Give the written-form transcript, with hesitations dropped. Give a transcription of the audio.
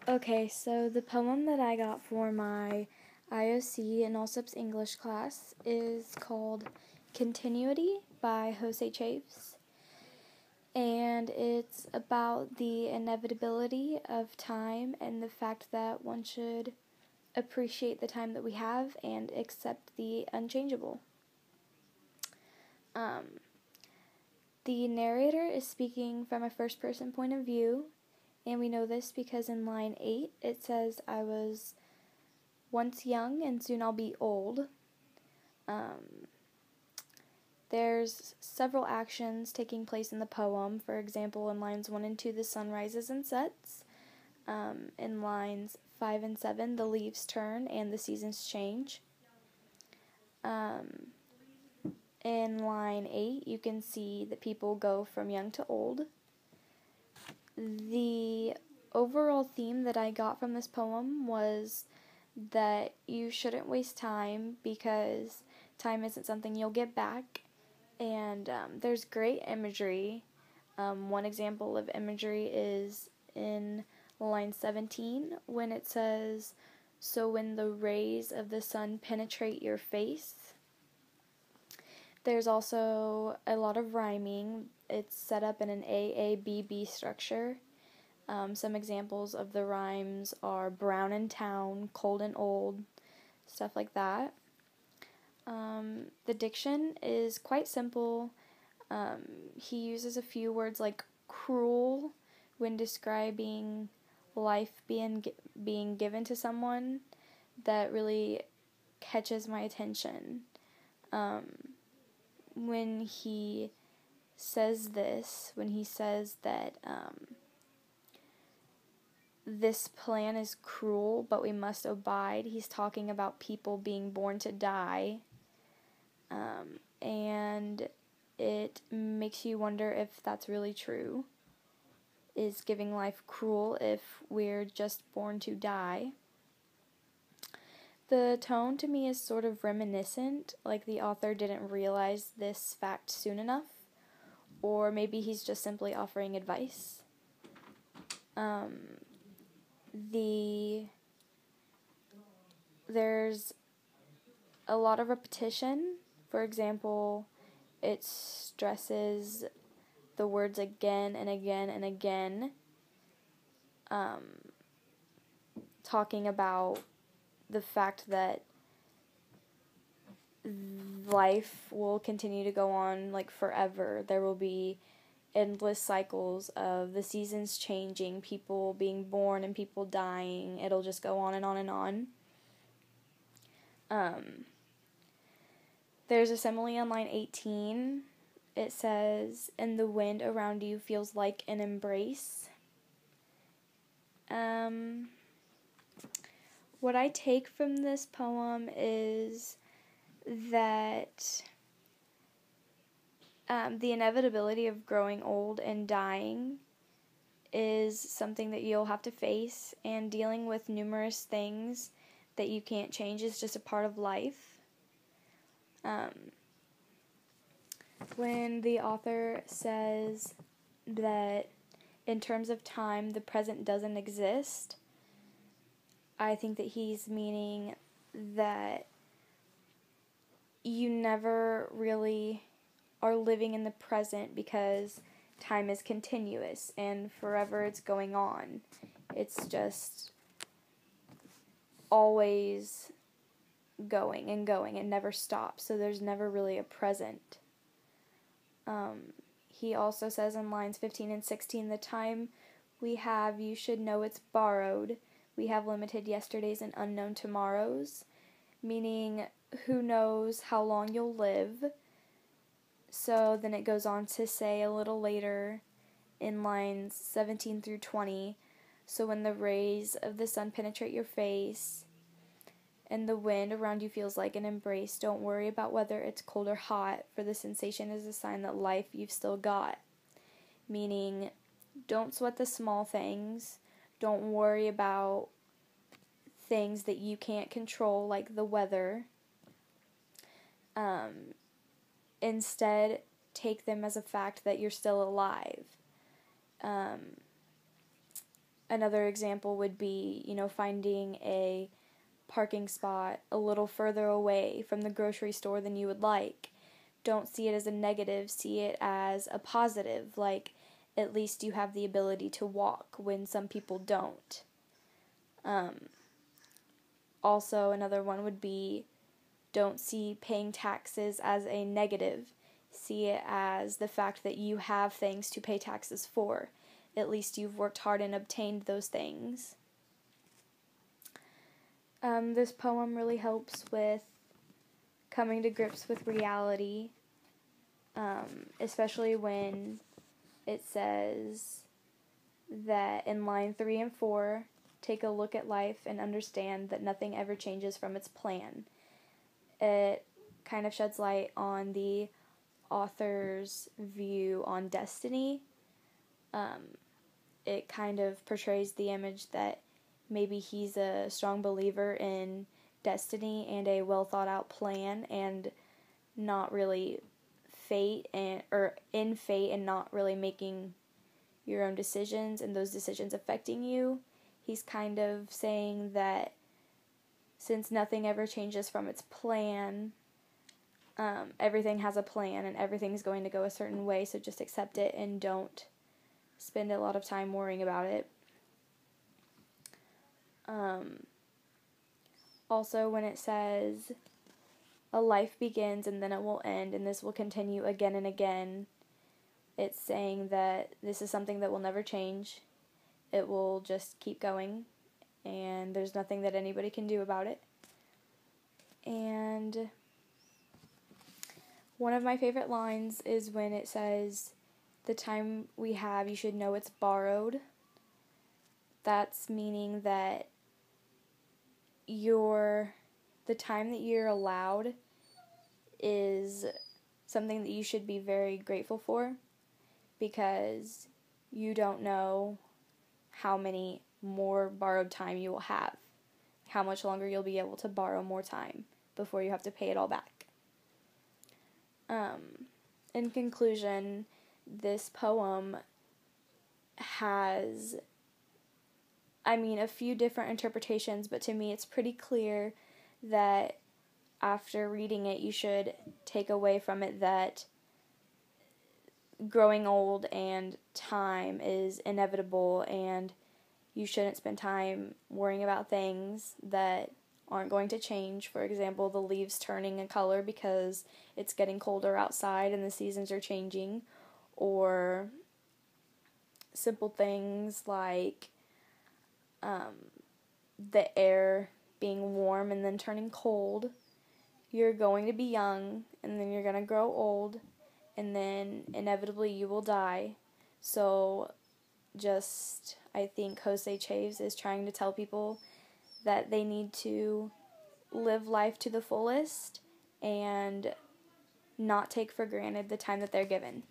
Okay, so the poem that I got for my IOC and Allsup's English class is called Continuity by Jose Chavez. And it's about the inevitability of time and the fact that one should appreciate the time that we have and accept the unchangeable. The narrator is speaking from a first-person point of view, and we know this because in line 8 it says, "I was once young and soon I'll be old." There's several actions taking place in the poem. For example, in lines 1 and 2, the sun rises and sets. In lines 5 and 7, the leaves turn and the seasons change. In line 8, you can see that people go from young to old. The overall theme that I got from this poem was that you shouldn't waste time because time isn't something you'll get back. And there's great imagery. One example of imagery is in line 17 when it says, "So when the rays of the sun penetrate your face." There's also a lot of rhyming. It's set up in an AABB structure. Some examples of the rhymes are brown in town, cold and old, stuff like that. The diction is quite simple. He uses a few words like cruel when describing life being given to someone that really catches my attention. When he says that this plan is cruel, but we must abide, he's talking about people being born to die. And it makes you wonder if that's really true. Is giving life cruel if we're just born to die? The tone to me is sort of reminiscent, like the author didn't realize this fact soon enough, or maybe he's just simply offering advice. There's a lot of repetition. For example, it stresses the words again and again and again, talking about the fact that life will continue to go on like forever. There will be endless cycles of the seasons changing, people being born and people dying. It'll just go on and on and on. There's a simile on line 18. It says, "And the wind around you feels like an embrace." What I take from this poem is that the inevitability of growing old and dying is something that you'll have to face, and dealing with numerous things that you can't change is just a part of life. When the author says that in terms of time, the present doesn't exist, I think that he's meaning that you never really are living in the present because time is continuous and forever it's going on. It's just always going and going. It never stops, so there's never really a present. He also says in lines 15 and 16, "The time we have, you should know it's borrowed. We have limited yesterdays and unknown tomorrows," meaning who knows how long you'll live. So then it goes on to say a little later in lines 17 through 20, "So when the rays of the sun penetrate your face and the wind around you feels like an embrace, don't worry about whether it's cold or hot, for the sensation is a sign that life you've still got." Meaning, don't sweat the small things. Don't worry about things that you can't control, like the weather. Instead, take them as a fact that you're still alive. Another example would be, finding a parking spot a little further away from the grocery store than you would like. Don't see it as a negative, see it as a positive, like at least you have the ability to walk when some people don't. Also, another one would be, don't see paying taxes as a negative. See it as the fact that you have things to pay taxes for. At least you've worked hard and obtained those things. This poem really helps with coming to grips with reality, especially when it says that in line 3 and 4, take a look at life and understand that nothing ever changes from its plan. It kind of sheds light on the author's view on destiny. It kind of portrays the image that maybe he's a strong believer in destiny and a well thought out plan, and not really fate and not really making your own decisions and those decisions affecting you. He's kind of saying that since nothing ever changes from its plan, everything has a plan and everything's going to go a certain way, so just accept it and don't spend a lot of time worrying about it. Also, when it says, a life begins and then it will end, and this will continue again and again, it's saying that this is something that will never change. It will just keep going, and there's nothing that anybody can do about it. And one of my favorite lines is when it says, the time we have, you should know it's borrowed. That's meaning that the time that you're allowed is something that you should be very grateful for, because you don't know how many more borrowed time you will have, how much longer you'll be able to borrow more time before you have to pay it all back. In conclusion, this poem has, a few different interpretations, but to me it's pretty clear that after reading it, you should take away from it that growing old and time is inevitable, and you shouldn't spend time worrying about things that aren't going to change. For example, the leaves turning a color because it's getting colder outside and the seasons are changing, or simple things like the air being warm and then turning cold. You're going to be young, and then you're going to grow old, and then inevitably you will die. So I think Jose Chavez is trying to tell people that they need to live life to the fullest and not take for granted the time that they're given.